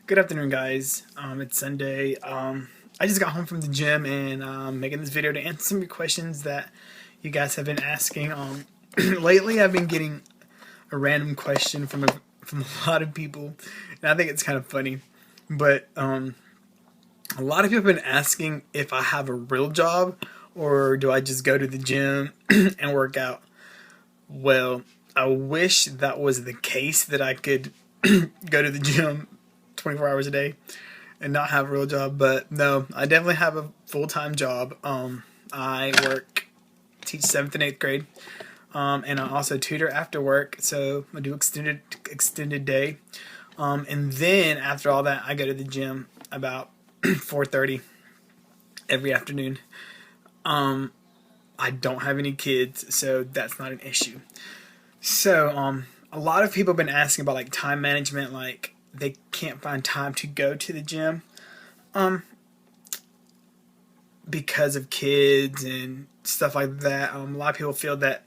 Good afternoon, guys. It's Sunday. I just got home from the gym and making this video to answer some of your questions that you guys have been asking. Lately, I've been getting a random question from a lot of people, and I think it's kind of funny. But a lot of people have been asking if I have a real job or do I just go to the gym and work out. Well, I wish that was the case, that I could go to the gym 24 hours a day and not have a real job, but no, I definitely have a full-time job. I teach 7th and 8th grade, and I also tutor after work, so I do extended day. And then after all that, I go to the gym about 4:30 every afternoon. I don't have any kids, so that's not an issue. So, a lot of people have been asking about like time management, like they can't find time to go to the gym, because of kids and stuff like that. A lot of people feel that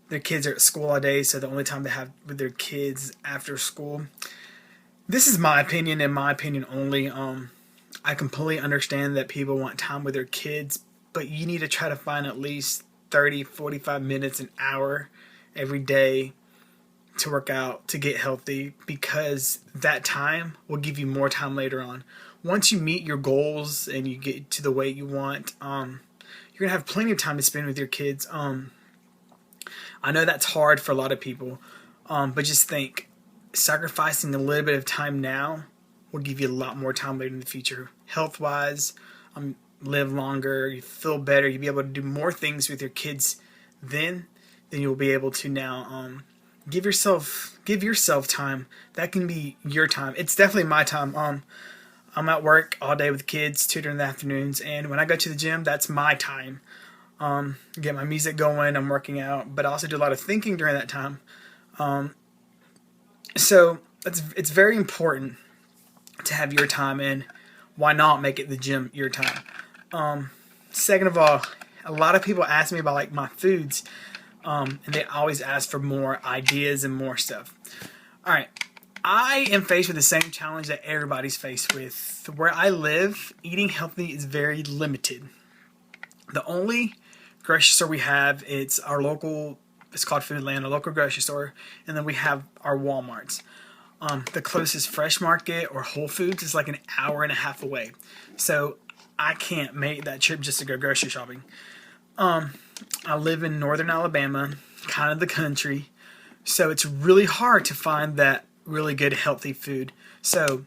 their kids are at school all day, so the only time they have with their kids after school. This is my opinion and my opinion only. I completely understand that people want time with their kids, but you need to try to find at least 30, 45 minutes, an hour every day to work out, to get healthy, because that time will give you more time later on. Once you meet your goals and you get to the weight you want, you're gonna have plenty of time to spend with your kids. I know that's hard for a lot of people, but just think, sacrificing a little bit of time now will give you a lot more time later in the future. Health wise, live longer, you feel better, you'll be able to do more things with your kids then than you'll be able to now. Give yourself time. That can be your time. It's definitely my time. I'm at work all day with kids, tutoring in the afternoons, and when I go to the gym, that's my time. Get my music going, I'm working out, but I also do a lot of thinking during that time. So it's very important to have your time, and why not make it the gym your time? Second of all, a lot of people ask me about like my foods, and they always ask for more ideas and more stuff. All right, I am faced with the same challenge that everybody's faced with. Where I live, eating healthy is very limited. The only grocery store we have, it's our local, it's called Foodland, a local grocery store, and then we have our Walmarts. The closest Fresh Market or Whole Foods is like an hour and a half away. So I can't make that trip just to go grocery shopping. I live in northern Alabama, kind of the country, so it's really hard to find that really good healthy food. So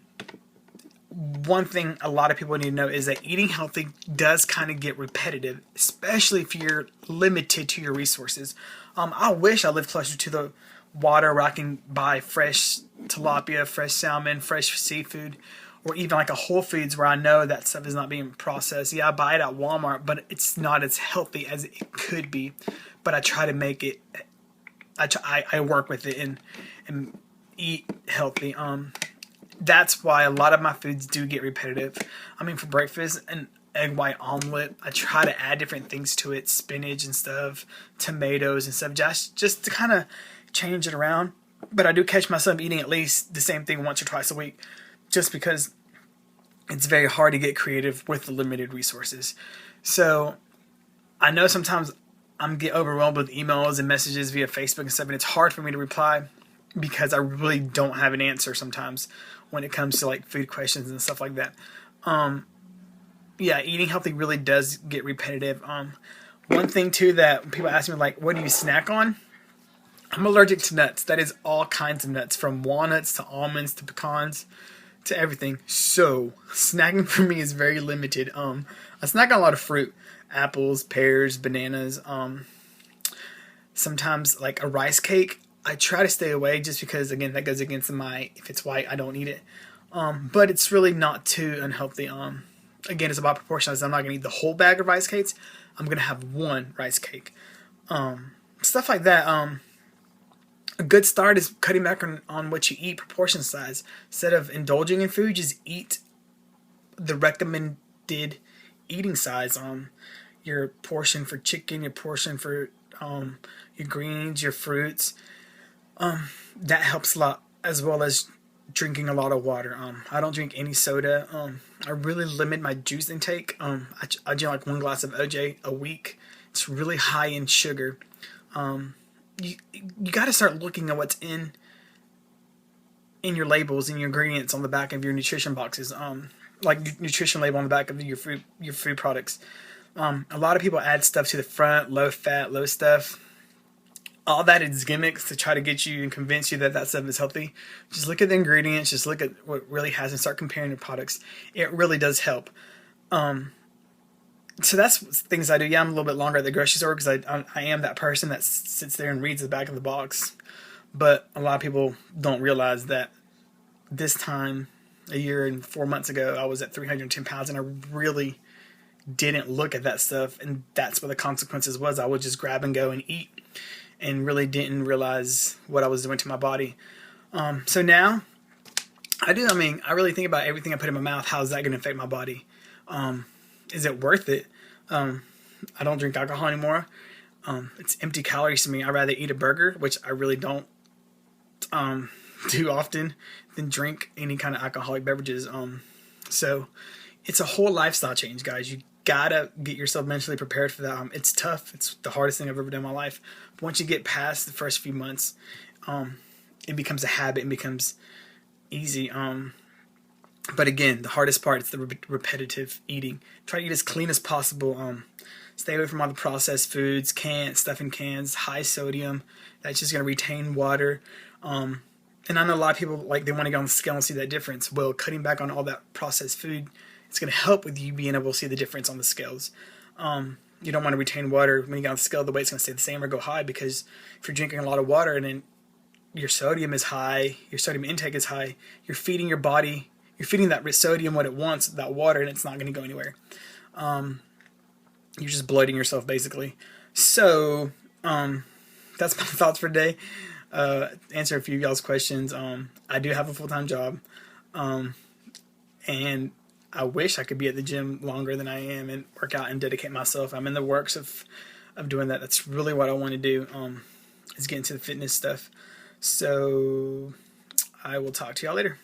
one thing a lot of people need to know is that eating healthy does kind of get repetitive, especially if you're limited to your resources. I wish I lived closer to the water where I can buy fresh tilapia, fresh salmon, fresh seafood, or even like a Whole Foods where I know that stuff is not being processed. Yeah, I buy it at Walmart, but it's not as healthy as it could be. But I try to make it. I work with it and eat healthy. That's why a lot of my foods do get repetitive. I mean, for breakfast, an egg white omelet, I try to add different things to it, spinach and stuff, tomatoes and stuff, just to kind of change it around. But I do catch myself eating at least the same thing once or twice a week, just because it's very hard to get creative with the limited resources. So I know sometimes I'm get overwhelmed with emails and messages via Facebook and stuff, and it's hard for me to reply because I really don't have an answer sometimes when it comes to like food questions and stuff like that. Yeah, eating healthy really does get repetitive. One thing too that people ask me, like, what do you snack on? I'm allergic to nuts. That is all kinds of nuts, from walnuts to almonds to pecans to everything. So snacking for me is very limited. I snack on a lot of fruit, apples, pears, bananas. Sometimes like a rice cake. I try to stay away just because, again, that goes against if it's white, I don't eat it. But it's really not too unhealthy. Again, it's about proportions. I'm not gonna eat the whole bag of rice cakes. I'm gonna have one rice cake. Stuff like that. A good start is cutting back on what you eat, proportion size. Instead of indulging in food, just eat the recommended eating size. Your portion for chicken, your portion for your greens, your fruits. That helps a lot, as well as drinking a lot of water. I don't drink any soda. I really limit my juice intake. I drink like 1 glass of OJ a week. It's really high in sugar. You got to start looking at what's in your labels and your ingredients on the back of your nutrition boxes. Like nutrition label on the back of your food products. A lot of people add stuff to the front, low fat, low stuff. All that is gimmicks to try to get you and convince you that that stuff is healthy. Just look at the ingredients. Just look at what really has and start comparing the products. It really does help. So that's things I do. Yeah, I'm a little bit longer at the grocery store because I am that person that sits there and reads the back of the box. But a lot of people don't realize that this time, a year and 4 months ago, I was at 310 pounds and I really didn't look at that stuff. And that's what the consequences was. I would just grab and go and eat and really didn't realize what I was doing to my body. So now I do. I mean, I really think about everything I put in my mouth. How is that going to affect my body? Is it worth it? I don't drink alcohol anymore. It's empty calories to me. I'd rather eat a burger, which I really don't do often, than drink any kind of alcoholic beverages. So it's a whole lifestyle change, guys. You gotta get yourself mentally prepared for that. It's tough. It's the hardest thing I've ever done in my life. But once you get past the first few months, it becomes a habit and becomes easy. But again, the hardest part is the repetitive eating. Try to eat as clean as possible. Stay away from all the processed foods, stuff in cans, high sodium. That's just going to retain water. And I know a lot of people, like, they want to get on the scale and see that difference. Well, cutting back on all that processed food, it's going to help with you being able to see the difference on the scales. You don't want to retain water. When you get on the scale, the weight's going to stay the same or go high, because if you're drinking a lot of water and then your sodium is high, your sodium intake is high, you're feeding your body, you're feeding that sodium what it wants, that water, and it's not going to go anywhere. You're just bloating yourself, basically. So that's my thoughts for today. Answer a few of y'all's questions. I do have a full-time job, and I wish I could be at the gym longer than I am and work out and dedicate myself. I'm in the works of doing that. That's really what I want to do, is get into the fitness stuff. So I will talk to y'all later.